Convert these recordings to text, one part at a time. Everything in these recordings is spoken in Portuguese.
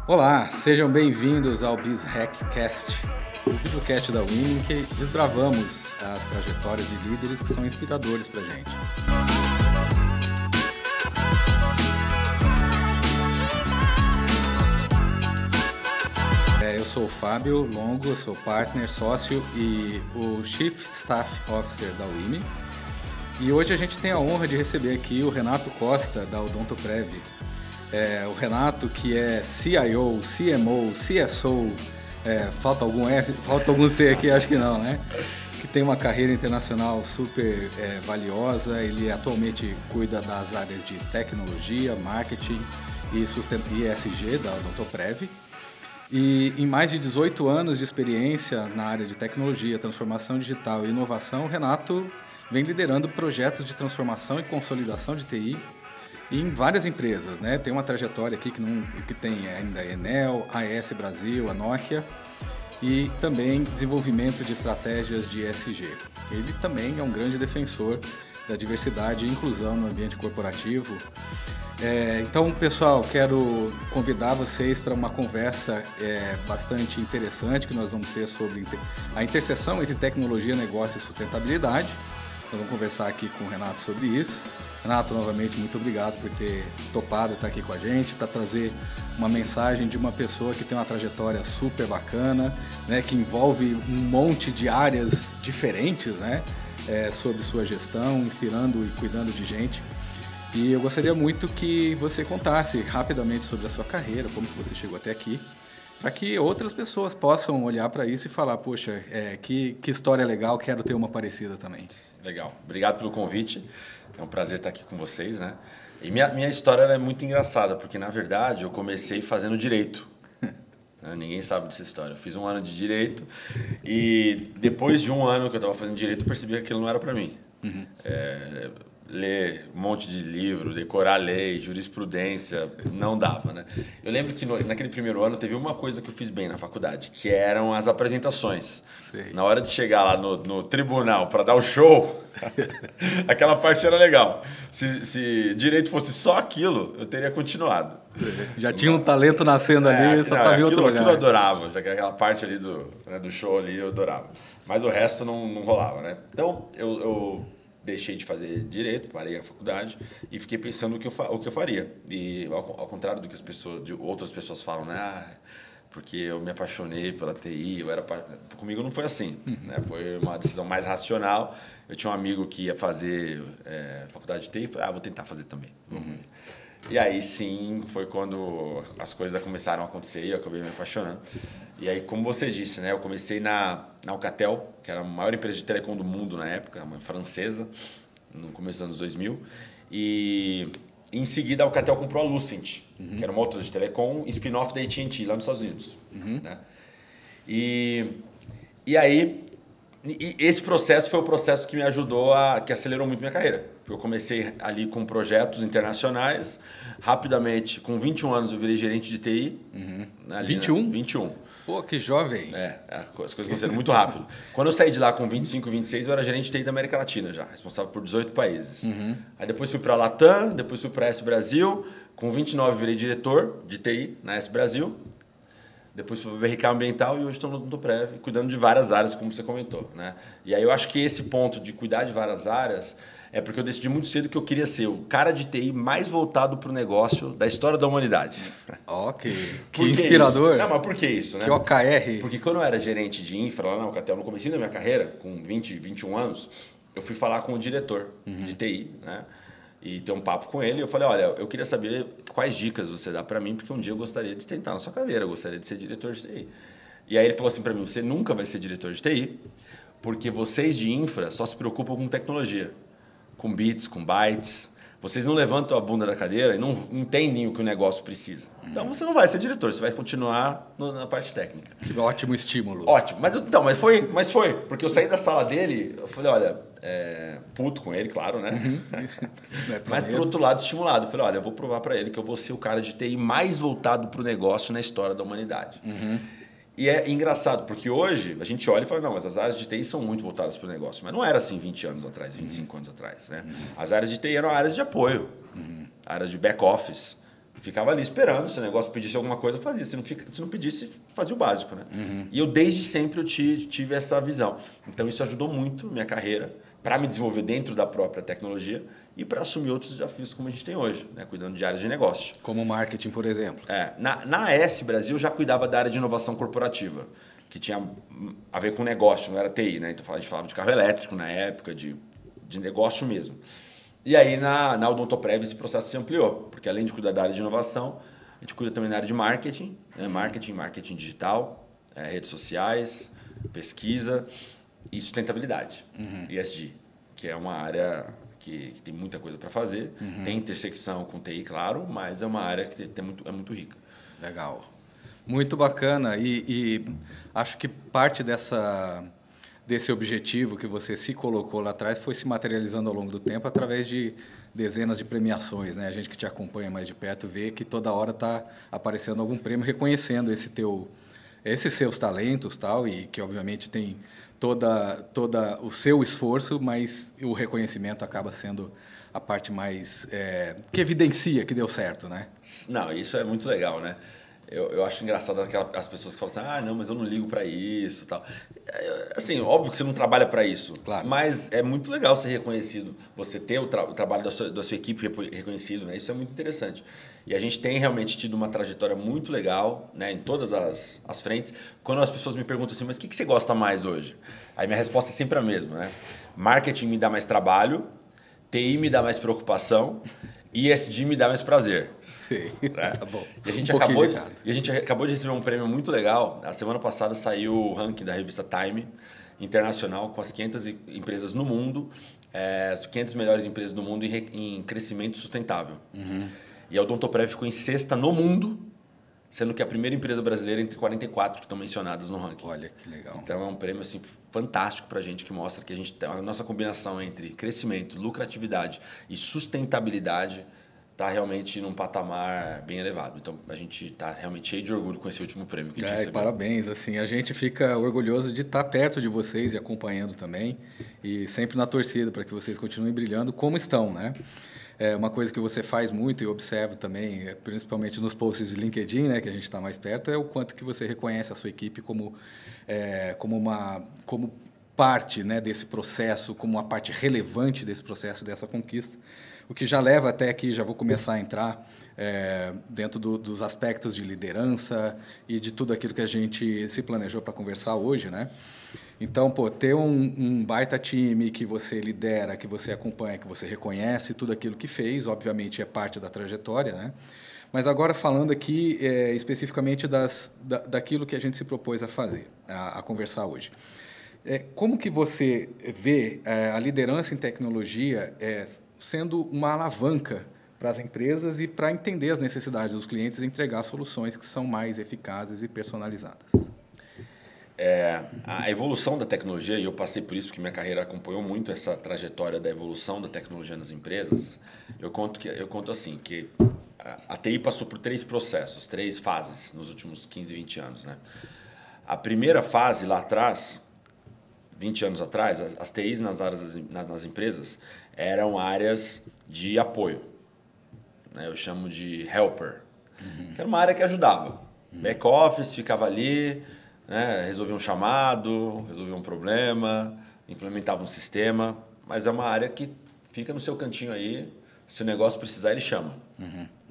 Olá, sejam bem-vindos ao BizHackCast, o videocast da Winning em que desbravamos as trajetórias de líderes que são inspiradores para a gente. Eu sou o Fábio Longo, eu sou partner, sócio e o Chief Staff Officer da Winning. E hoje a gente tem a honra de receber aqui o Renato Costa, da Odontoprev. O Renato, que é CIO, CMO, CSO, falta algum S, falta algum C aqui, acho que não, né? Que tem uma carreira internacional super valiosa. Ele atualmente cuida das áreas de tecnologia, marketing e ESG da Odontoprev. E em mais de 18 anos de experiência na área de tecnologia, transformação digital e inovação, o Renato vem liderando projetos de transformação e consolidação de TI em várias empresas, né? Tem uma trajetória aqui que tem ainda a Enel, a AES Brasil, a Nokia e também desenvolvimento de estratégias de ESG. Ele também é um grande defensor da diversidade e inclusão no ambiente corporativo. Então, pessoal, quero convidar vocês para uma conversa bastante interessante que nós vamos ter sobre a interseção entre tecnologia, negócio e sustentabilidade. Nós vamos conversar aqui com o Renato sobre isso. Renato, novamente, muito obrigado por ter topado estar aqui com a gente para trazer uma mensagem de uma pessoa que tem uma trajetória super bacana, né, que envolve um monte de áreas diferentes, né, sobre sua gestão, inspirando e cuidando de gente. E eu gostaria muito que você contasse rapidamente sobre a sua carreira, como que você chegou até aqui, para que outras pessoas possam olhar para isso e falar, poxa, que história legal, quero ter uma parecida também. Legal, obrigado pelo convite, é um prazer estar aqui com vocês, né? E minha história é muito engraçada, porque na verdade eu comecei fazendo direito. Ninguém sabe dessa história. Eu fiz um ano de direito e depois de um ano que eu estava fazendo direito, eu percebi que aquilo não era para mim. Uhum. Ler um monte de livro, decorar lei, jurisprudência, não dava, né? Eu lembro que naquele primeiro ano teve uma coisa que eu fiz bem na faculdade, que eram as apresentações. Sei. Na hora de chegar lá no tribunal para dar o show, aquela parte era legal. Se direito fosse só aquilo, eu teria continuado. Já tinha um talento nascendo ali, só estava em outro lugar. Aquilo eu adorava, já que aquela parte ali do show ali eu adorava. Mas o resto não rolava, né? Então, eu deixei de fazer direito, parei a faculdade e fiquei pensando o que eu faria. E ao contrário do que outras pessoas falam, né? Porque eu me apaixonei pela TI, comigo não foi assim, né? Foi uma decisão mais racional. Eu tinha um amigo que ia fazer faculdade de TI e falei, vou tentar fazer também. E aí sim, foi quando as coisas começaram a acontecer e eu acabei me apaixonando. E aí, como você disse, né, eu comecei na Alcatel, que era a maior empresa de telecom do mundo na época, uma francesa, no começo dos anos 2000. E em seguida a Alcatel comprou a Lucent, que era uma outra de telecom, spin-off da AT&T, lá nos Estados Unidos. Né? E aí, esse processo foi o processo que me ajudou, que acelerou muito minha carreira. Eu comecei ali com projetos internacionais, rapidamente, com 21 anos eu virei gerente de TI. Ali, 21? Né? 21. Pô, que jovem. As coisas aconteceram muito rápido. Quando eu saí de lá com 25, 26, eu era gerente de TI da América Latina já, responsável por 18 países. Aí depois fui para a Latam, depois fui para a S Brasil, com 29 virei diretor de TI na S Brasil, depois fui para o BRK Ambiental e hoje estou no Odontoprev, cuidando de várias áreas, como você comentou. Né? E aí eu acho que esse ponto de cuidar de várias áreas é porque eu decidi muito cedo que eu queria ser o cara de TI mais voltado para o negócio da história da humanidade. Ok, que inspirador. Não, mas por que isso? Né? Que OKR. Porque quando eu era gerente de infra lá na Alcatel, no começo da minha carreira, com 20, 21 anos, eu fui falar com o diretor de TI, né? E ter um papo com ele. E eu falei, olha, eu queria saber quais dicas você dá para mim, porque um dia eu gostaria de tentar na sua cadeira, eu gostaria de ser diretor de TI. E aí ele falou assim para mim, você nunca vai ser diretor de TI, porque vocês de infra só se preocupam com tecnologia. Com bits, com bytes. Vocês não levantam a bunda da cadeira e não entendem o que o negócio precisa. Então, você não vai ser diretor, você vai continuar na parte técnica. Que ótimo estímulo. Ótimo. Mas foi. Porque eu saí da sala dele, eu falei, olha, puto com ele, claro, né? Mas, por outro lado, estimulado. Eu falei, olha, eu vou provar para ele que eu vou ser o cara de TI mais voltado para o negócio na história da humanidade. E é engraçado, porque hoje a gente olha e fala, não, mas as áreas de TI são muito voltadas para o negócio. Mas não era assim 20 anos atrás, 25 anos atrás. Né? As áreas de TI eram áreas de apoio, áreas de back-office, Ficava ali esperando, se o negócio pedisse alguma coisa, fazia. Se não pedisse, fazia o básico, né? E eu, desde sempre, eu tive essa visão. Então, isso ajudou muito minha carreira para me desenvolver dentro da própria tecnologia e para assumir outros desafios como a gente tem hoje, né? Cuidando de áreas de negócio. Como marketing, por exemplo. Na AS Brasil, eu já cuidava da área de inovação corporativa, que tinha a ver com negócio, não era TI, né? Então, a gente falava de carro elétrico na época, de negócio mesmo. E aí, na Odontoprev, esse processo se ampliou, porque além de cuidar da área de inovação, a gente cuida também da área de marketing, né? Marketing digital, redes sociais, pesquisa e sustentabilidade, ESG, que é uma área que tem muita coisa para fazer, tem intersecção com TI, claro, mas é uma área que é muito rica. Legal. Muito bacana. E acho que parte desse objetivo que você se colocou lá atrás foi se materializando ao longo do tempo através de dezenas de premiações, né? A gente que te acompanha mais de perto vê que toda hora está aparecendo algum prêmio reconhecendo esses seus talentos, tal, e que obviamente tem toda o seu esforço, mas o reconhecimento acaba sendo a parte mais que evidencia que deu certo, né? Não, isso é muito legal, né? Eu acho engraçado as pessoas que falam assim, não, mas eu não ligo para isso, tal. Assim, óbvio que você não trabalha para isso, claro. Mas é muito legal ser reconhecido, você ter o trabalho da sua equipe reconhecido, né? Isso é muito interessante. E a gente tem realmente tido uma trajetória muito legal, né, em todas as frentes. Quando as pessoas me perguntam assim, mas o que você gosta mais hoje? Aí minha resposta é sempre a mesma, né? Marketing me dá mais trabalho, TI me dá mais preocupação e ESG me dá mais prazer. Sim, né? Tá bom. E a gente acabou de receber um prêmio muito legal. A semana passada saiu o ranking da revista Time Internacional com as 500 empresas no mundo, as 500 melhores empresas do mundo em crescimento sustentável. E a Odontoprev ficou em sexta no mundo, sendo que a primeira empresa brasileira entre 44 que estão mencionadas no ranking. Olha que legal. Então é um prêmio assim, fantástico para a gente, que mostra que a nossa combinação entre crescimento, lucratividade e sustentabilidade está realmente num patamar bem elevado. Então, a gente está realmente cheio de orgulho com esse último prêmio que a gente recebeu. Parabéns. Assim, a gente fica orgulhoso de estar perto de vocês e acompanhando também. E sempre na torcida para que vocês continuem brilhando como estão, né? Uma coisa que você faz muito e observo também, principalmente nos posts de LinkedIn, né, que a gente está mais perto, é o quanto que você reconhece a sua equipe como parte, né, desse processo, como uma parte relevante desse processo, dessa conquista. O que já leva até aqui, já vou começar a entrar dentro dos aspectos de liderança e de tudo aquilo que a gente se planejou para conversar hoje, né? Então, ter um baita time que você lidera, que você acompanha, que você reconhece tudo aquilo que fez, obviamente é parte da trajetória, né? Mas agora falando aqui especificamente daquilo que a gente se propôs a fazer, a conversar hoje. Como que você vê a liderança em tecnologia sendo uma alavanca para as empresas e para entender as necessidades dos clientes e entregar soluções que são mais eficazes e personalizadas? A evolução da tecnologia, e eu passei por isso porque minha carreira acompanhou muito essa trajetória da evolução da tecnologia nas empresas, eu conto assim, que a TI passou por 3 processos, 3 fases nos últimos 15, 20 anos. Né? A primeira fase, lá atrás, 20 anos atrás, as TIs nas empresas eram áreas de apoio. Né? Eu chamo de helper, que era uma área que ajudava. Back office, ficava ali, né? Resolvia um chamado, resolvia um problema, implementava um sistema, mas é uma área que fica no seu cantinho aí, se o negócio precisar, ele chama.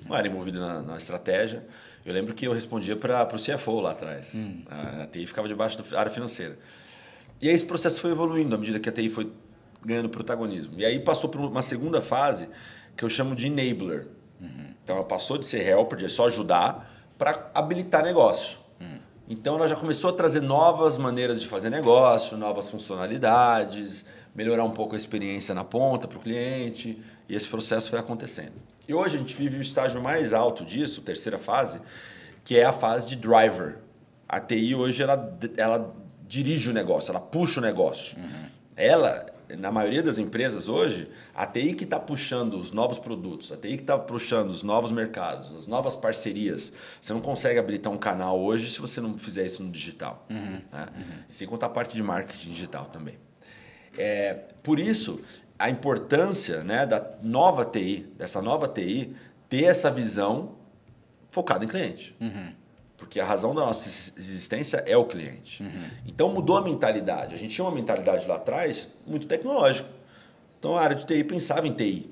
Não era envolvido na estratégia. Eu lembro que eu respondia para o CFO lá atrás. A TI ficava debaixo da área financeira. E aí esse processo foi evoluindo à medida que a TI foi ganhando protagonismo. E aí passou por uma segunda fase que eu chamo de enabler. Então, ela passou de ser helper, de só ajudar, para habilitar negócio. Então, ela já começou a trazer novas maneiras de fazer negócio, novas funcionalidades, melhorar um pouco a experiência na ponta para o cliente, e esse processo foi acontecendo. E hoje a gente vive o estágio mais alto disso, terceira fase, que é a fase de driver. A TI hoje, ela dirige o negócio, ela puxa o negócio. Ela, na maioria das empresas hoje, a TI que está puxando os novos produtos, a TI que está puxando os novos mercados, as novas parcerias. Você não consegue habilitar um canal hoje se você não fizer isso no digital. Né? E sem contar a parte de marketing digital também. Por isso, a importância, né, dessa nova TI, ter essa visão focado em cliente. Porque a razão da nossa existência é o cliente. Então mudou a mentalidade. A gente tinha uma mentalidade lá atrás muito tecnológica. Então a área de TI pensava em TI.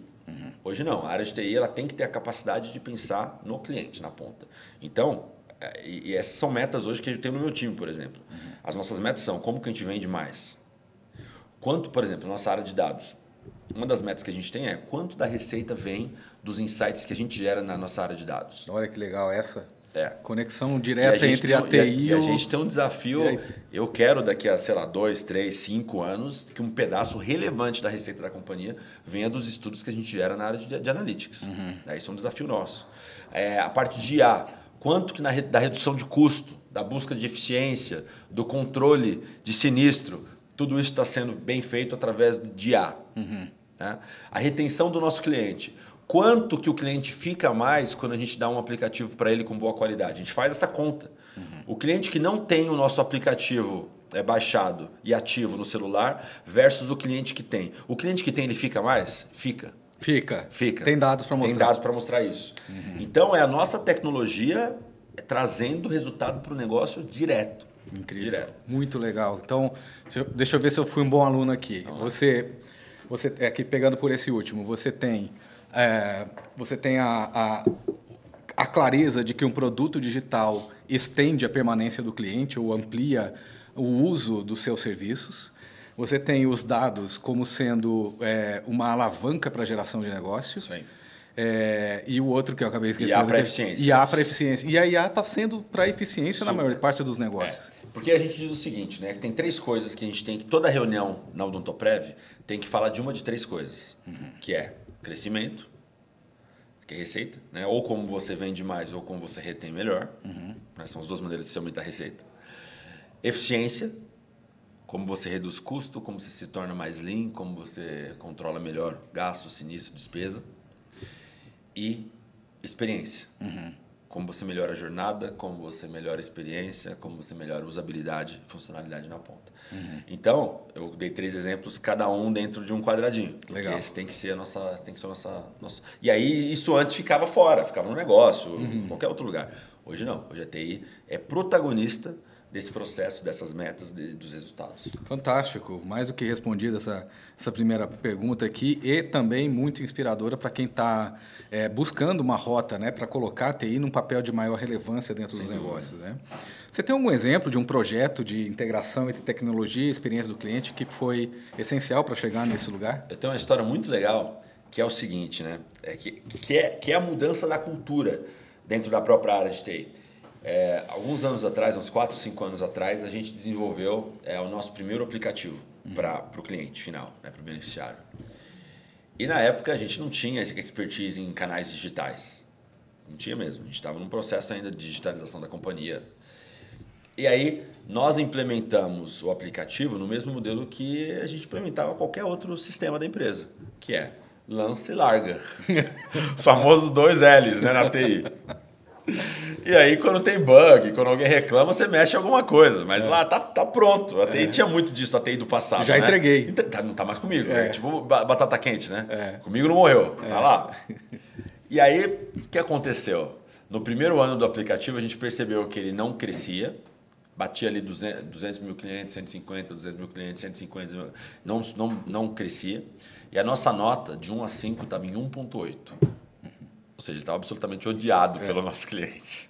Hoje não. A área de TI ela tem que ter a capacidade de pensar no cliente, na ponta. Então, e essas são metas hoje que eu tenho no meu time, por exemplo. As nossas metas são como que a gente vende mais. Quanto, por exemplo, na nossa área de dados. Uma das metas que a gente tem é quanto da receita vem dos insights que a gente gera na nossa área de dados. Olha que legal essa. É. Conexão direta entre a TI e a gente tem um desafio. Eu quero daqui a, sei lá, 2, 3, 5 anos que um pedaço relevante da receita da companhia venha dos estudos que a gente gera na área de analytics. Isso é um desafio nosso. A parte de IA, quanto que da redução de custo, da busca de eficiência, do controle de sinistro, tudo isso está sendo bem feito através de IA. Né? A retenção do nosso cliente. Quanto que o cliente fica mais quando a gente dá um aplicativo para ele com boa qualidade? A gente faz essa conta. O cliente que não tem o nosso aplicativo baixado e ativo no celular versus o cliente que tem. O cliente que tem, ele fica mais? Fica. Fica. Tem dados para mostrar. Tem dados para mostrar isso. Então, é a nossa tecnologia trazendo resultado para o negócio direto. Incrível. Direto. Muito legal. Então, deixa eu ver se eu fui um bom aluno aqui. Você aqui pegando por esse último, você tem a clareza de que um produto digital estende a permanência do cliente ou amplia o uso dos seus serviços. Você tem os dados como sendo uma alavanca para a geração de negócios. Sim. E o outro que eu acabei esquecendo. IA para eficiência. IA para eficiência. E a IA está sendo para eficiência na maior parte dos negócios. Porque a gente diz o seguinte, né? Que tem 3 coisas que a gente tem que... Toda reunião na Odontoprev tem que falar de uma de 3 coisas. Que é crescimento, que é receita, né? Ou como você vende mais, ou como você retém melhor. Né? São as 2 maneiras de se aumentar a receita. Eficiência, como você reduz custo, como você se torna mais lean, como você controla melhor gasto, sinistro, despesa. E experiência. Como você melhora a jornada, como você melhora a experiência, como você melhora a usabilidade e funcionalidade na ponta. Então, eu dei 3 exemplos, cada um dentro de um quadradinho. Legal. Esse tem que ser a nossa... E aí, isso antes ficava fora, ficava no negócio, em qualquer outro lugar. Hoje não. Hoje a TI é protagonista desse processo, dessas metas, dos resultados. Fantástico. Mais do que respondida essa primeira pergunta aqui e também muito inspiradora para quem está buscando uma rota, né, para colocar a TI num papel de maior relevância dentro dos negócios. Né? Você tem algum exemplo de um projeto de integração entre tecnologia e experiência do cliente que foi essencial para chegar nesse lugar? Eu tenho uma história muito legal que é o seguinte, né? Que é a mudança da cultura dentro da própria área de TI. Alguns anos atrás, uns 4, 5 anos atrás, a gente desenvolveu o nosso primeiro aplicativo para o cliente final, né, para o beneficiário. E na época a gente não tinha essa expertise em canais digitais. Não tinha mesmo. A gente estava num processo ainda de digitalização da companhia. E aí nós implementamos o aplicativo no mesmo modelo que a gente implementava qualquer outro sistema da empresa, que é lança e larga. Os famosos 2 L's, né, na TI. E aí, quando tem bug, quando alguém reclama, você mexe em alguma coisa. Mas lá tá pronto. A TI tinha muito disso, a TI do passado. Já entreguei. Não tá mais comigo. É tipo batata quente, né? Comigo não morreu. Tá lá. E aí, o que aconteceu? No primeiro ano do aplicativo, a gente percebeu que ele não crescia. Batia ali 200 mil clientes, 150, 200 mil clientes, 150. Não crescia. E a nossa nota, de 1 a 5, estava em 1,8. Ou seja, ele estava absolutamente odiado pelo nosso cliente.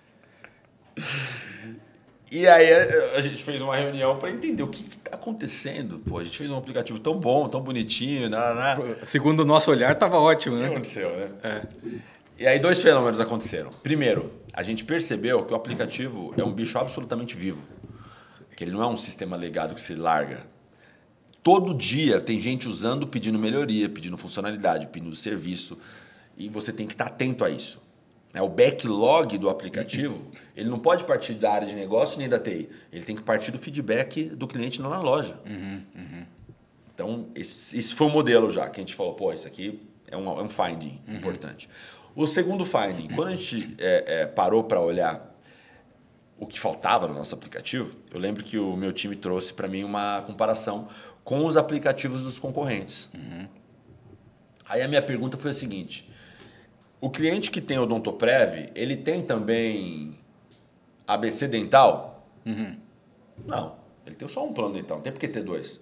E aí a gente fez uma reunião para entender o que está acontecendo. Pô, a gente fez um aplicativo tão bom, tão bonitinho. Segundo o nosso olhar, estava ótimo, né? O que aconteceu, né? E aí 2 fenômenos aconteceram. Primeiro, a gente percebeu que o aplicativo é um bicho absolutamente vivo. Que ele não é um sistema legado que se larga. Todo dia tem gente usando, pedindo melhoria, pedindo funcionalidade, pedindo serviço. E você tem que estar atento a isso. O backlog do aplicativo, ele não pode partir da área de negócio nem da TI. Ele tem que partir do feedback do cliente na loja. Então, esse foi o modelo já, que a gente falou, pô, isso aqui é um finding importante. O segundo finding, quando a gente parou para olhar o que faltava no nosso aplicativo, eu lembro que o meu time trouxe para mim uma comparação com os aplicativos dos concorrentes. Aí a minha pergunta foi a seguinte: O cliente que tem Odontoprev, ele tem também ABC dental? Não, ele tem só um plano dental, não tem por que ter dois.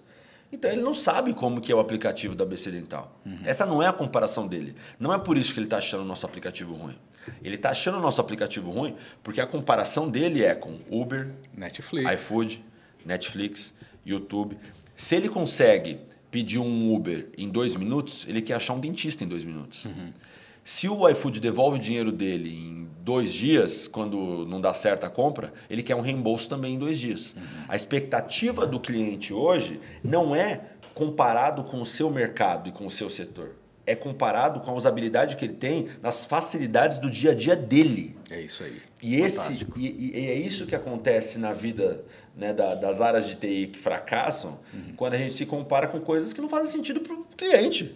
Então ele não sabe como que é o aplicativo da ABC Dental. Essa não é a comparação dele. Não é por isso que ele está achando o nosso aplicativo ruim. Ele está achando o nosso aplicativo ruim porque a comparação dele é com Uber, Netflix, iFood, Netflix, YouTube. Se ele consegue pedir um Uber em 2 minutos, ele quer achar um dentista em 2 minutos. Se o iFood devolve o dinheiro dele em 2 dias, quando não dá certo a compra, ele quer um reembolso também em 2 dias. A expectativa do cliente hoje não é comparado com o seu mercado e com o seu setor. É comparado com a usabilidade que ele tem nas facilidades do dia a dia dele. É isso aí. E é isso que acontece na vida, né, das áreas de TI que fracassam, quando a gente se compara com coisas que não fazem sentido para o cliente.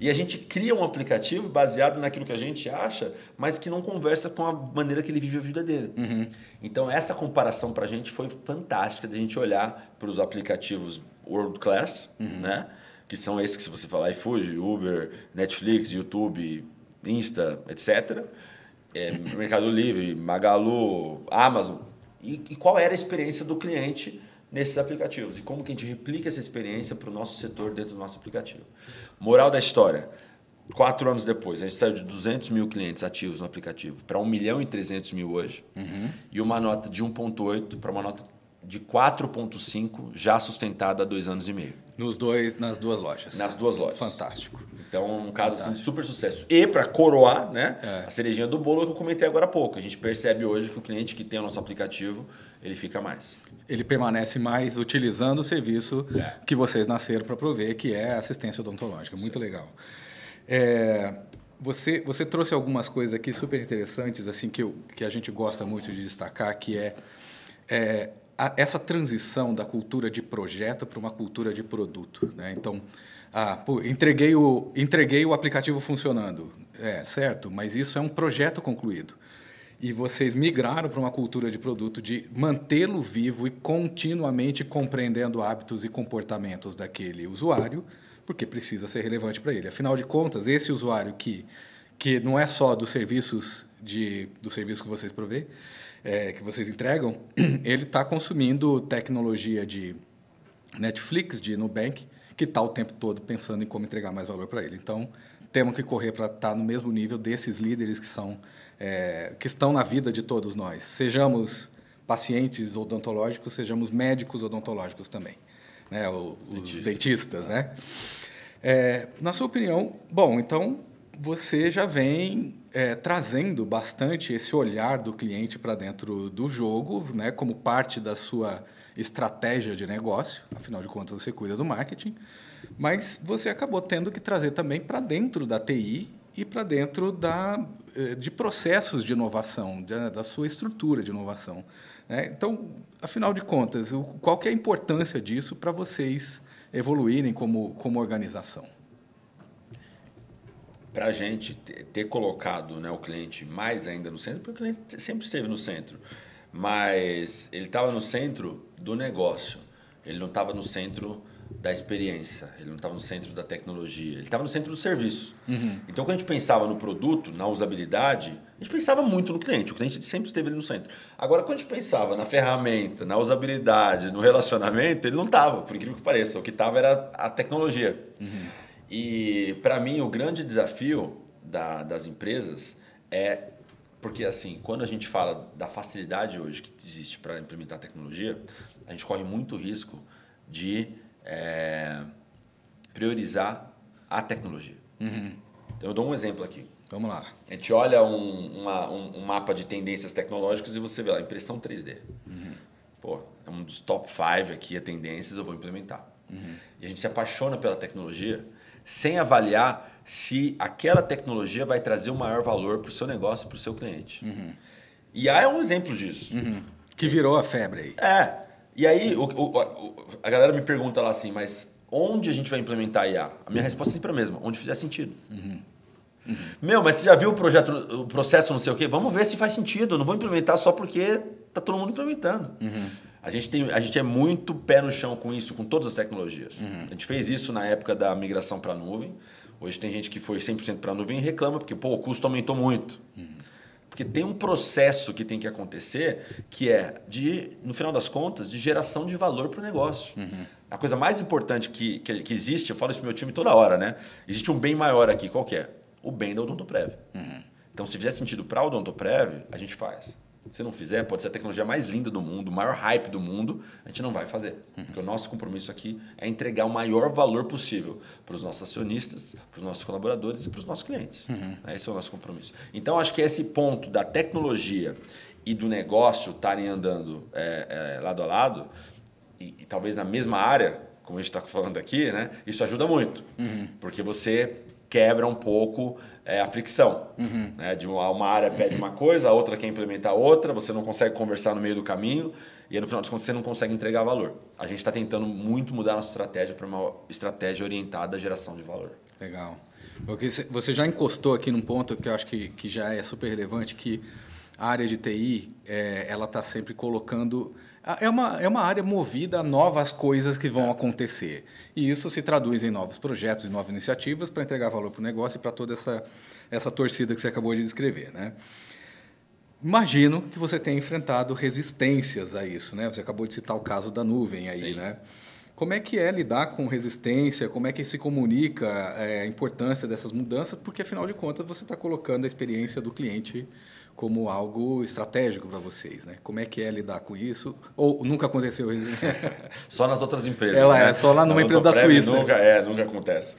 E a gente cria um aplicativo baseado naquilo que a gente acha, mas que não conversa com a maneira que ele vive a vida dele. Então essa comparação para a gente foi fantástica, de a gente olhar para os aplicativos world class, né, que são esses que, se você falar iFood, Uber, Netflix, YouTube, Insta, etc., Mercado Livre, Magalu, Amazon. E qual era a experiência do cliente nesses aplicativos? E como que a gente replica essa experiência para o nosso setor dentro do nosso aplicativo? Moral da história. 4 anos depois, a gente saiu de 200 mil clientes ativos no aplicativo para 1.300.000 hoje. E uma nota de 1,8 para uma nota de 4,5 já sustentada há 2 anos e meio. Nas duas lojas. Nas 2 lojas. Fantástico. Então, um caso assim, de super sucesso. E para coroar, né, a cerejinha do bolo que eu comentei agora há pouco. A gente percebe hoje que o cliente que tem o nosso aplicativo, ele fica mais. Ele permanece mais utilizando o serviço que vocês nasceram para prover, que é a assistência odontológica. Muito legal. Você trouxe algumas coisas aqui super interessantes, assim, que a gente gosta muito de destacar, que essa transição da cultura de projeto para uma cultura de produto, né? Então, entreguei o aplicativo funcionando, certo, mas isso é um projeto concluído. E vocês migraram para uma cultura de produto de mantê-lo vivo e continuamente compreendendo hábitos e comportamentos daquele usuário, porque precisa ser relevante para ele. Afinal de contas, esse usuário que não é só dos serviços que vocês provêem, que vocês entregam, ele está consumindo tecnologia de Netflix, de Nubank, que está o tempo todo pensando em como entregar mais valor para ele. Então, temos que correr para estar no mesmo nível desses líderes que estão na vida de todos nós. Sejamos pacientes odontológicos, sejamos médicos odontológicos também, né? Os dentistas, né? Na sua opinião, bom, então você já vem trazendo bastante esse olhar do cliente para dentro do jogo, né, como parte da sua estratégia de negócio. Afinal de contas, você cuida do marketing, mas você acabou tendo que trazer também para dentro da TI e para dentro de processos de inovação, da sua estrutura de inovação, né? Então, afinal de contas, qual que é a importância disso para vocês evoluírem como organização? Para a gente ter colocado, né, o cliente mais ainda no centro, porque o cliente sempre esteve no centro, mas ele estava no centro do negócio, ele não estava no centro da experiência, ele não estava no centro da tecnologia, ele estava no centro do serviço. Então, quando a gente pensava no produto, na usabilidade, a gente pensava muito no cliente, o cliente sempre esteve ali no centro. Agora, quando a gente pensava na ferramenta, na usabilidade, no relacionamento, ele não estava, por incrível que pareça, o que estava era a tecnologia. E, para mim, o grande desafio das empresas porque, assim, quando a gente fala da facilidade hoje que existe para implementar tecnologia, a gente corre muito risco de priorizar a tecnologia. Então, eu dou um exemplo aqui. Vamos lá. A gente olha um mapa de tendências tecnológicas e você vê lá, impressão 3D. Pô, é um dos top 5 aqui, a tendências, eu vou implementar. E a gente se apaixona pela tecnologia sem avaliar se aquela tecnologia vai trazer o maior valor para o seu negócio, para o seu cliente. E IA é um exemplo disso. Que virou a febre aí. E aí a galera me pergunta lá assim, mas onde a gente vai implementar IA? A minha resposta é sempre a mesma, onde fizer sentido. Meu, mas você já viu o processo não sei o quê? Vamos ver se faz sentido. Eu não vou implementar só porque está todo mundo implementando. A gente é muito pé no chão com isso, com todas as tecnologias. A gente fez isso na época da migração para a nuvem. Hoje tem gente que foi 100% para a nuvem e reclama porque o custo aumentou muito. Porque tem um processo que tem que acontecer que é, no final das contas, de geração de valor para o negócio. A coisa mais importante que existe, eu falo isso pro meu time toda hora, né? Existe um bem maior aqui, qual que é? O bem da Odontoprev. Então, se fizer sentido para a Odontoprev, a gente faz. Se não fizer, pode ser a tecnologia mais linda do mundo, o maior hype do mundo, a gente não vai fazer. Porque o nosso compromisso aqui é entregar o maior valor possível para os nossos acionistas, para os nossos colaboradores e para os nossos clientes. Esse é o nosso compromisso. Então, acho que esse ponto da tecnologia e do negócio estarem andando lado a lado, e talvez na mesma área, como a gente está falando aqui, né, isso ajuda muito. Porque você quebra um pouco a fricção. Né? Uma área pede uma coisa, a outra quer implementar outra, você não consegue conversar no meio do caminho e aí, no final das contas você não consegue entregar valor. A gente está tentando muito mudar a nossa estratégia para uma estratégia orientada à geração de valor. Legal. Porque você já encostou aqui num ponto que eu acho que já é super relevante, que a área de TI ela está sempre colocando... É uma área movida a novas coisas que vão acontecer. E isso se traduz em novos projetos, em novas iniciativas para entregar valor para o negócio e para toda essa torcida que você acabou de descrever, né? Imagino que você tenha enfrentado resistências a isso, né? Você acabou de citar o caso da nuvem aí, né? Como é que é lidar com resistência? Como é que se comunica a importância dessas mudanças? Porque, afinal de contas, você está colocando a experiência do cliente como algo estratégico para vocês, né? Como é que é lidar com isso? Ou nunca aconteceu? Só nas outras empresas, né? Só lá numa empresa da Suíça. Nunca acontece.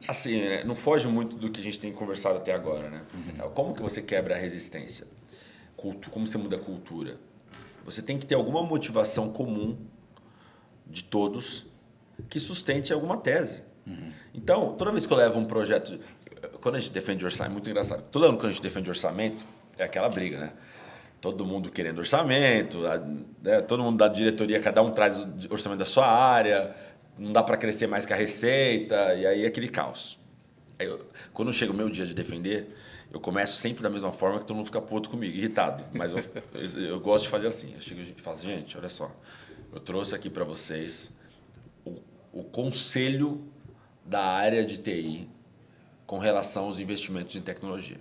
Assim, né? Não foge muito do que a gente tem conversado até agora, né? Como que você quebra a resistência? Como você muda a cultura? Você tem que ter alguma motivação comum de todos que sustente alguma tese. Então, toda vez que eu levo um projeto... Quando a gente defende orçamento, é muito engraçado. Todo ano, quando a gente defende orçamento, é aquela briga, né? Todo mundo querendo orçamento, né? Todo mundo da diretoria, cada um traz o orçamento da sua área, não dá para crescer mais que a receita, e aí é aquele caos. Aí quando chega o meu dia de defender, eu começo sempre da mesma forma que todo mundo fica puto comigo, irritado. Mas eu gosto de fazer assim. Eu chego e falo, gente, olha só, eu trouxe aqui para vocês o conselho da área de TI com relação aos investimentos em tecnologia.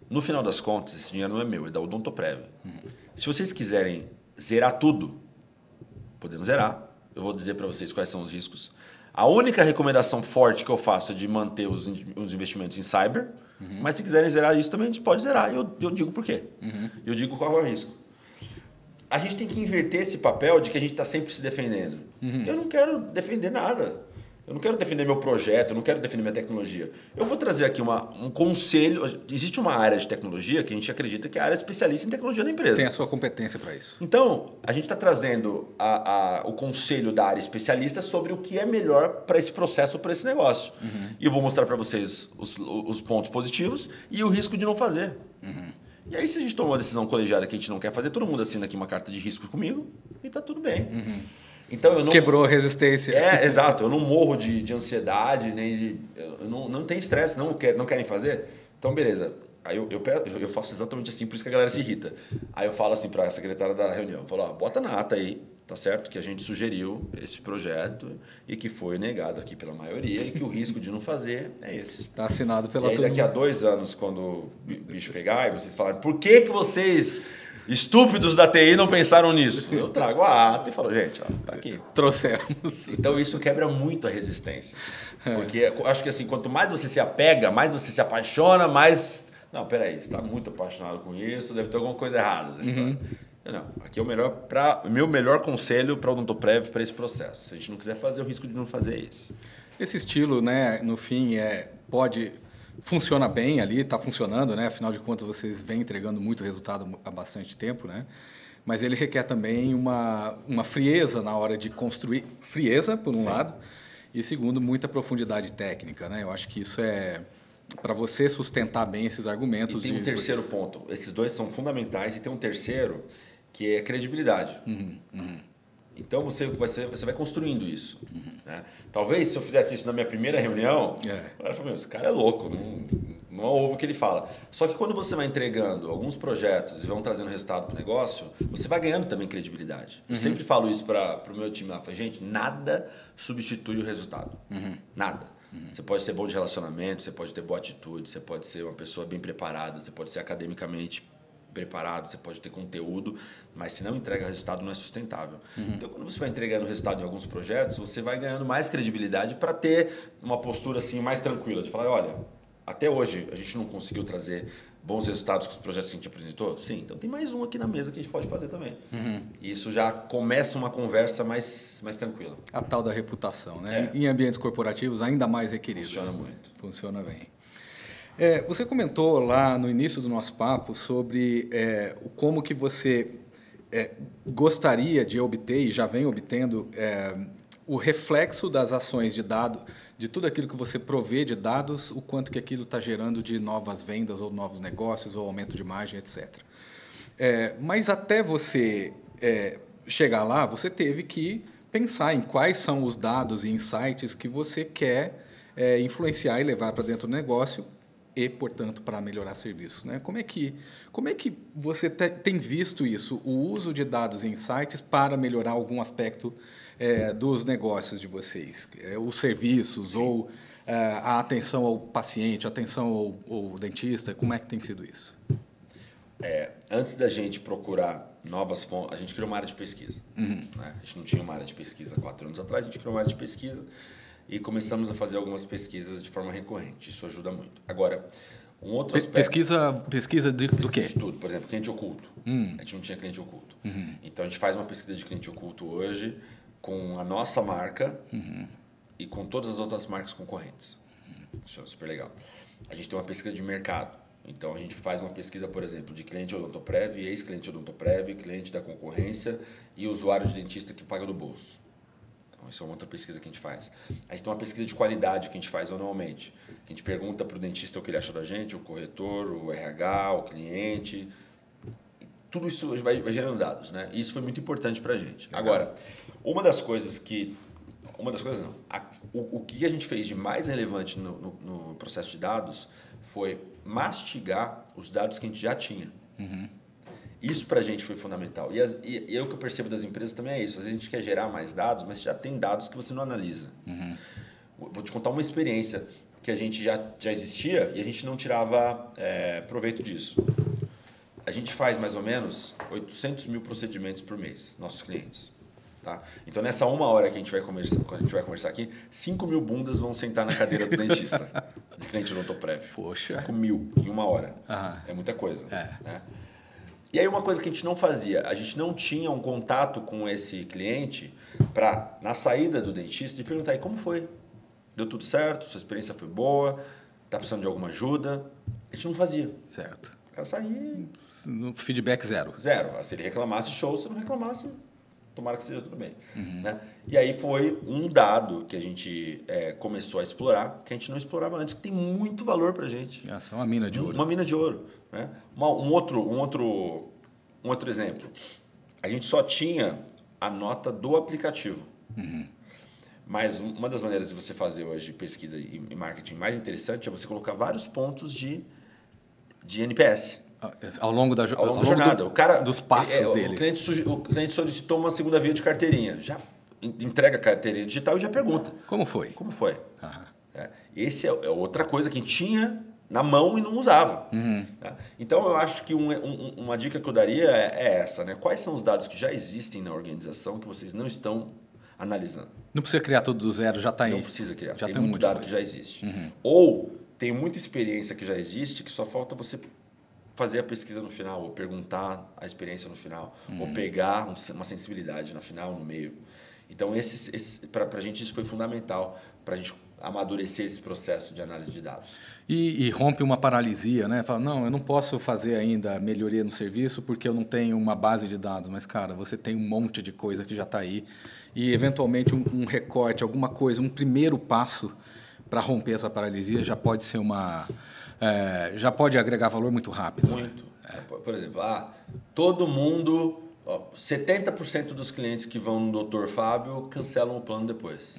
No final das contas, esse dinheiro não é meu, é da Odontoprev. Se vocês quiserem zerar tudo, podemos zerar. Eu vou dizer para vocês quais são os riscos. A única recomendação forte que eu faço é de manter os investimentos em cyber, mas se quiserem zerar isso também, a gente pode zerar. Eu digo por quê. Eu digo qual é o risco. A gente tem que inverter esse papel de que a gente está sempre se defendendo. Eu não quero defender nada. Eu não quero defender meu projeto, eu não quero defender minha tecnologia. Eu vou trazer aqui um conselho. Existe uma área de tecnologia que a gente acredita que é a área especialista em tecnologia da empresa. Tem a sua competência para isso. Então, a gente está trazendo o conselho da área especialista sobre o que é melhor para esse processo, para esse negócio. E eu vou mostrar para vocês os pontos positivos e o risco de não fazer. E aí, se a gente tomar uma decisão colegiada que a gente não quer fazer, todo mundo assina aqui uma carta de risco comigo e está tudo bem. Então, eu não... Quebrou a resistência. Exato. Eu não morro de ansiedade, nem de... não tem estresse, não querem fazer. Então, beleza. Aí eu faço exatamente assim, por isso que a galera se irrita. Aí eu falo assim para a secretária da reunião, eu falo, ó, bota na ata aí, tá certo? Que a gente sugeriu esse projeto e que foi negado aqui pela maioria e que o risco de não fazer é esse. Está assinado pela... E aí, daqui a 2 anos, quando o bicho pegar, e vocês falarem, por que vocês... estúpidos da TI não pensaram nisso. Eu trago a ata e falo, gente, ó, tá aqui. Trouxemos. Então isso quebra muito a resistência. Porque eu acho que assim, quanto mais você se apega, mais você se apaixona, mais... Não, peraí, você está muito apaixonado com isso, deve ter alguma coisa errada. Não, aqui é o meu melhor conselho para o Odontoprev para esse processo. Se a gente não quiser fazer, o risco de não fazer é esse. Esse estilo, né, no fim, funciona bem ali, está funcionando, né? Afinal de contas, vocês vêm entregando muito resultado há bastante tempo, né? Mas ele requer também uma frieza na hora de construir. Frieza, por um lado, e segundo, muita profundidade técnica, né? Eu acho que isso é para você sustentar bem esses argumentos. E tem um terceiro ponto. Esses dois são fundamentais e tem um terceiro que é credibilidade. Então você vai construindo isso. Né? Talvez se eu fizesse isso na minha primeira reunião, o cara fala, esse cara é louco, não ouve o que ele fala. Só que quando você vai entregando alguns projetos e vão trazendo resultado para o negócio, você vai ganhando também credibilidade. Eu sempre falo isso para o meu time lá, gente, nada substitui o resultado. Nada. Você pode ser bom de relacionamento, você pode ter boa atitude, você pode ser uma pessoa bem preparada, você pode ser academicamente preparado, você pode ter conteúdo, mas se não entrega resultado não é sustentável. Então, quando você vai entregando resultado em alguns projetos, você vai ganhando mais credibilidade para ter uma postura assim mais tranquila, de falar, olha, até hoje a gente não conseguiu trazer bons resultados com os projetos que a gente apresentou? Sim, então tem mais um aqui na mesa que a gente pode fazer também. E isso já começa uma conversa mais tranquila. A tal da reputação, né? Em ambientes corporativos ainda mais requerido. Funciona muito. Funciona bem. Você comentou lá no início do nosso papo sobre como que você gostaria de obter e já vem obtendo o reflexo das ações de dado, de tudo aquilo que você provê de dados, o quanto que aquilo está gerando de novas vendas ou novos negócios ou aumento de margem, etc. Mas até você chegar lá, você teve que pensar em quais são os dados e insights que você quer influenciar e levar para dentro do negócio e, portanto, para melhorar serviços, né? Como é que você tem visto isso, o uso de dados e insights para melhorar algum aspecto dos negócios de vocês? Os serviços Sim. Ou a atenção ao paciente, a atenção ao dentista, como é que tem sido isso? Antes da gente procurar novas fontes, a gente criou uma área de pesquisa. Né? A gente não tinha uma área de pesquisa 4 anos atrás, a gente criou uma área de pesquisa e começamos a fazer algumas pesquisas de forma recorrente. Isso ajuda muito. Agora, um outro aspecto... Pesquisa do quê? De tudo. Por exemplo, cliente oculto. A gente não tinha cliente oculto. Então, a gente faz uma pesquisa de cliente oculto hoje com a nossa marca e com todas as outras marcas concorrentes. Isso é super legal. A gente tem uma pesquisa de mercado. Então, a gente faz uma pesquisa, por exemplo, de cliente Odontoprev, ex-cliente Odontoprev, cliente da concorrência e usuário de dentista que paga do bolso. Isso é uma outra pesquisa que a gente faz. A gente tem uma pesquisa de qualidade que a gente faz anualmente. A gente pergunta para o dentista o que ele acha da gente, o corretor, o RH, o cliente. Tudo isso vai gerando dados, né? E isso foi muito importante para a gente. Agora, uma das coisas não. O que a gente fez de mais relevante no processo de dados foi mastigar os dados que a gente já tinha. Isso para a gente foi fundamental. E o que eu percebo das empresas também é isso. Às vezes a gente quer gerar mais dados, mas já tem dados que você não analisa. Vou te contar uma experiência que a gente já existia e a gente não tirava proveito disso. A gente faz mais ou menos 800 mil procedimentos por mês, nossos clientes. Tá? Então, nessa 1 hora que a gente vai conversar aqui, 5 mil bundas vão sentar na cadeira do dentista, de cliente Odontoprev. Poxa. 5 mil em 1 hora. É muita coisa. Né? E aí uma coisa que a gente não fazia, a gente não tinha um contato com esse cliente para, na saída do dentista, de perguntar, e como foi? Deu tudo certo? Sua experiência foi boa? Está precisando de alguma ajuda? A gente não fazia. Certo. O cara saía... Feedback zero. Zero. Se ele reclamasse, show. Se não reclamasse, tomara que seja tudo bem. Né? E aí foi um dado que a gente começou a explorar, que a gente não explorava antes, que tem muito valor para a gente. Essa é uma mina de ouro. Uma mina de ouro. Né? Um outro exemplo. A gente só tinha a nota do aplicativo. Mas uma das maneiras de você fazer hoje pesquisa e marketing mais interessante é você colocar vários pontos de NPS. Ao longo da jornada. Dos passos dele. O cliente solicitou uma segunda via de carteirinha. Já entrega a carteirinha digital e já pergunta. Como foi? Como foi? Esse é outra coisa que a gente tinha na mão e não usava. Tá? Então, eu acho que uma dica que eu daria é essa. Né? Quais são os dados que já existem na organização que vocês não estão analisando? Não precisa criar tudo do zero, já está aí. Não precisa criar. Já tem muito dado que já existe. Ou tem muita experiência que já existe que só falta você fazer a pesquisa no final, ou perguntar a experiência no final, ou pegar uma sensibilidade no final, no meio. Então, para a gente isso foi fundamental, para a gente amadurecer esse processo de análise de dados. E rompe uma paralisia, né? Fala, não, eu não posso fazer ainda melhoria no serviço porque eu não tenho uma base de dados. Mas, cara, você tem um monte de coisa que já está aí. E, eventualmente, um recorte, alguma coisa, um primeiro passo para romper essa paralisia já pode ser já pode agregar valor muito rápido. Muito. Né? Por exemplo, todo mundo... 70% dos clientes que vão no Dr. Fábio cancelam o plano depois.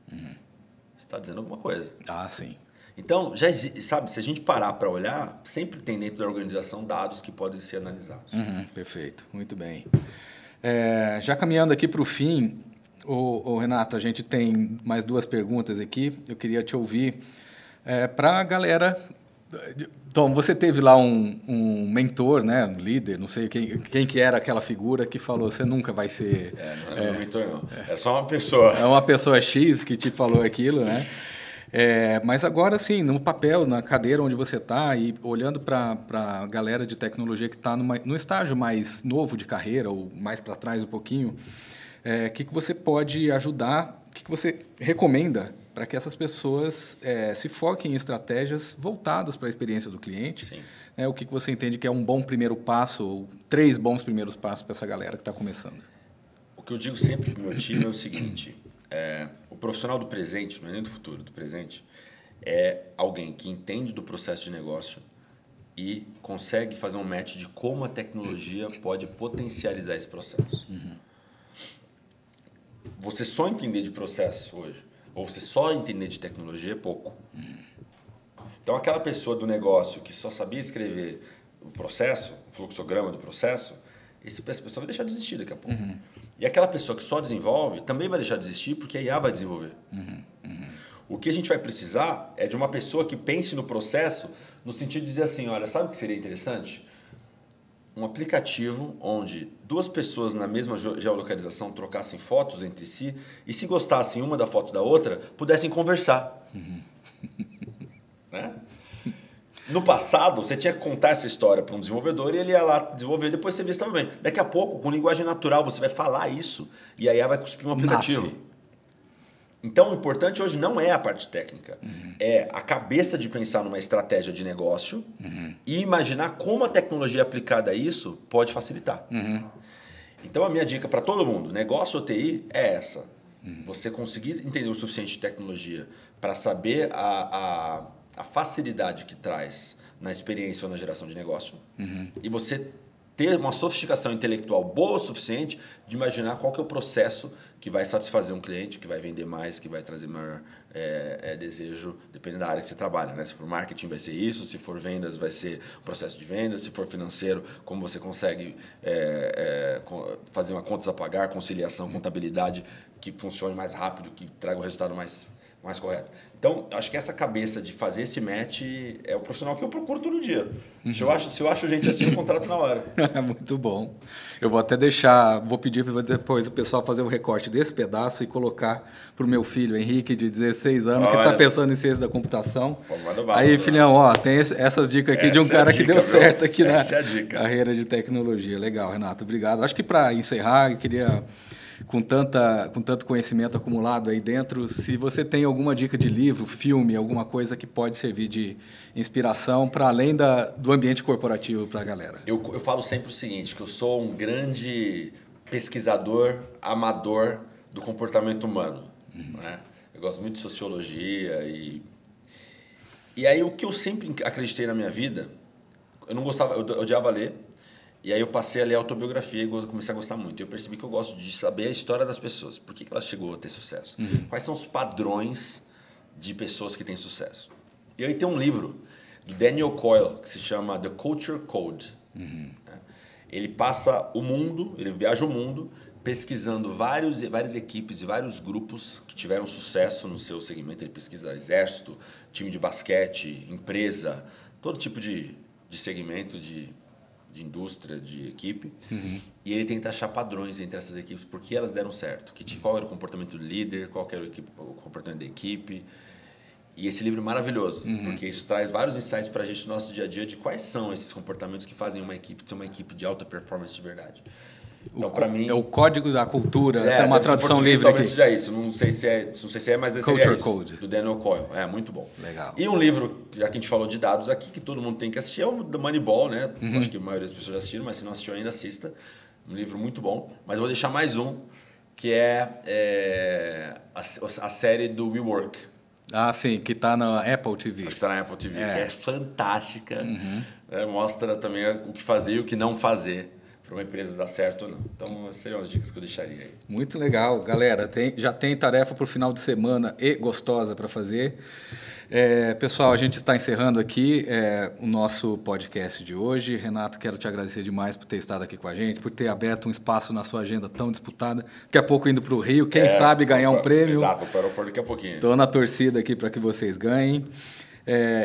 Você está dizendo alguma coisa. Sim. Então, sabe, se a gente parar para olhar, sempre tem dentro da organização dados que podem ser analisados. Perfeito, muito bem. Já caminhando aqui para o fim, Renato, a gente tem mais 2 perguntas aqui. Eu queria te ouvir. Para a galera... Tom, você teve lá um mentor, né, um líder, não sei quem que era aquela figura que falou, você nunca vai ser... Não era um mentor, não. Era só uma pessoa. É uma pessoa X que te falou aquilo, né? Mas agora, sim, no papel, na cadeira onde você está e olhando para a galera de tecnologia que está no estágio mais novo de carreira ou mais para trás um pouquinho, o que você pode ajudar, o que você recomenda para que essas pessoas se foquem em estratégias voltadas para a experiência do cliente? Sim. O que você entende que é um bom primeiro passo ou 3 bons primeiros passos para essa galera que está começando? O que eu digo sempre para o meu time é o seguinte, o profissional do presente, não é nem do futuro, do presente, é alguém que entende do processo de negócio e consegue fazer um match de como a tecnologia pode potencializar esse processo. Você só entender de processo hoje, ou você só entender de tecnologia é pouco. Então, aquela pessoa do negócio que só sabia escrever o processo, o fluxograma do processo, essa pessoa vai deixar de existir daqui a pouco. E aquela pessoa que só desenvolve também vai deixar de existir porque a IA vai desenvolver. O que a gente vai precisar é de uma pessoa que pense no processo no sentido de dizer assim, olha, sabe o que seria interessante? Um aplicativo onde 2 pessoas na mesma geolocalização trocassem fotos entre si e, se gostassem uma da foto da outra, pudessem conversar. Né? No passado, você tinha que contar essa história para um desenvolvedor e ele ia lá desenvolver, depois você via se estava bem. Daqui a pouco, com linguagem natural, você vai falar isso e aí vai cuspir um aplicativo. Nasce. Então, o importante hoje não é a parte técnica. É a cabeça de pensar numa estratégia de negócio e imaginar como a tecnologia aplicada a isso pode facilitar. Então, a minha dica para todo mundo, negócio ou TI, é essa. Você conseguir entender o suficiente de tecnologia para saber a facilidade que traz na experiência ou na geração de negócio e você ter uma sofisticação intelectual boa o suficiente de imaginar qual que é o processo que vai satisfazer um cliente, que vai vender mais, que vai trazer maior desejo, dependendo da área que você trabalha. Né? Se for marketing, vai ser isso. Se for vendas, vai ser o processo de vendas. Se for financeiro, como você consegue fazer uma contas a pagar, conciliação, contabilidade que funcione mais rápido, que traga o resultado mais correto. Então, acho que essa cabeça de fazer esse match é o profissional que eu procuro todo dia. Se eu acho gente assim, eu contrato na hora. Muito bom. Eu vou até vou pedir para depois o pessoal fazer um recorte desse pedaço e colocar para o meu filho, Henrique, de 16 anos, que está pensando em ciência da computação. Aí, filhão, tem essas dicas aqui de um cara que deu certo aqui na carreira de tecnologia. Legal, Renato, obrigado. Acho que para encerrar, eu queria... Com tanto conhecimento acumulado aí dentro, se você tem alguma dica de livro, filme, alguma coisa que pode servir de inspiração para além do ambiente corporativo para a galera. Eu falo sempre o seguinte, que eu sou um grande pesquisador amador do comportamento humano. Né? Eu gosto muito de sociologia e aí o que eu sempre acreditei na minha vida, eu odiava ler. E aí eu passei a ler autobiografia e comecei a gostar muito. Eu percebi que eu gosto de saber a história das pessoas. Por que ela chegou a ter sucesso? Quais são os padrões de pessoas que têm sucesso? E aí tem um livro do Daniel Coyle que se chama The Culture Code. Ele passa o mundo, ele viaja o mundo pesquisando várias equipes e vários grupos que tiveram sucesso no seu segmento. Ele pesquisa exército, time de basquete, empresa, todo tipo de segmento de indústria, de equipe, e ele tenta achar padrões entre essas equipes, porque elas deram certo, qual era o comportamento do líder, qual era o comportamento da equipe. E esse livro é maravilhoso, porque isso traz vários insights para a gente no nosso dia a dia de quais são esses comportamentos que fazem uma equipe ter uma equipe de alta performance de verdade. Então, para mim... É o código da cultura, tem uma tradução livre talvez aqui. Seja isso, não sei se é, mas esse Culture isso, Code. do Daniel Coyle. Muito bom. Legal. E um livro, já que a gente falou de dados aqui, que todo mundo tem que assistir, é o do Moneyball, né? Acho que a maioria das pessoas já assistiram, mas se não assistiu ainda, assista. Um livro muito bom. Mas eu vou deixar mais um, que é a série do WeWork. Ah, sim, que está na Apple TV. Acho que está na Apple TV, que é fantástica. Mostra também o que fazer e o que não fazer para uma empresa dar certo ou não. Então, seriam as dicas que eu deixaria aí. Muito legal. Galera, já tem tarefa para o final de semana e gostosa para fazer. Pessoal, a gente está encerrando aqui o nosso podcast de hoje. Renato, quero te agradecer demais por ter estado aqui com a gente, por ter aberto um espaço na sua agenda tão disputada. Daqui a pouco indo para o Rio, quem sabe ganhar um prêmio. Exato, para o aeroporto daqui a pouquinho. Estou na torcida aqui para que vocês ganhem.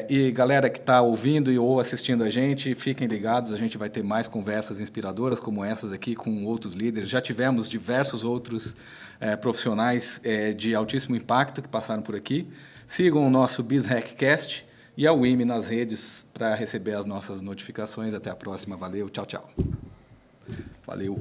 E galera que está ouvindo ou assistindo a gente, fiquem ligados, a gente vai ter mais conversas inspiradoras como essas aqui com outros líderes. Já tivemos diversos outros profissionais de altíssimo impacto que passaram por aqui. Sigam o nosso BizHackCast e a WIMI nas redes para receber as nossas notificações. Até a próxima. Valeu. Tchau, tchau. Valeu.